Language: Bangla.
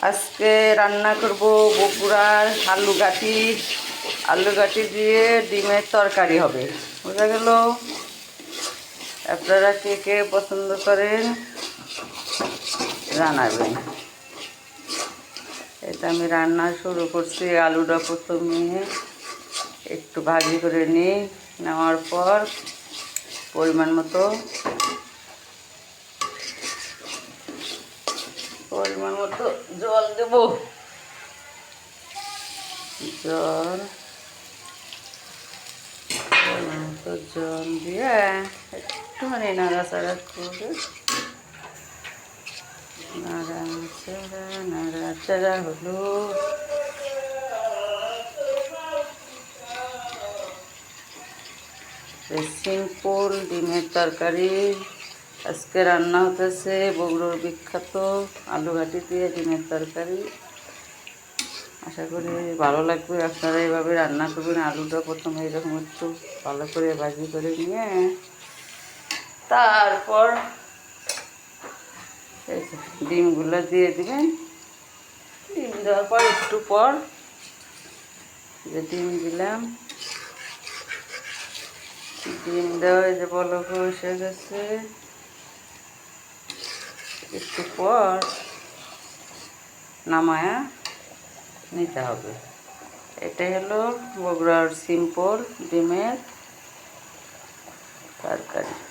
আজকে রান্না করব বগুড়ার আলু গাটি দিয়ে ডিমের তরকারি হবে। বোঝা গেল? আপনারা কে কে পছন্দ করেন জানাবেন। এটা আমি রান্না শুরু করছি। আলুটা প্রথমে একটু ভাজি করে নিই, নেওয়ার পর পরিমাণ মতো জল দেব। জল দিয়ে একটুখানি নাড়াচাড়া করে নাড়াচাড়া হলো। সিম্পল ডিমের তরকারি আজকে রান্না হতেছে। বগুড়ার বিখ্যাত আলু ঘাটি দিয়ে ডিমের তরকারি। আশা করি ভালো লাগবে। আপনারা এইভাবে রান্না করবেন। আলুটা প্রথমে এরকম একটু ভালো করে ভাজি করে নিয়ে তারপর ডিমগুলো দিয়ে দিবেন। ডিম দেওয়ার পর একটু পর যে ডিম দিলাম, ডিম দেওয়া যে বলক এসে গেছে, একটু পর নামায়া নিতে হবে। এটাই হলো বগুড়ার সিম্পল ডিমের তরকারি।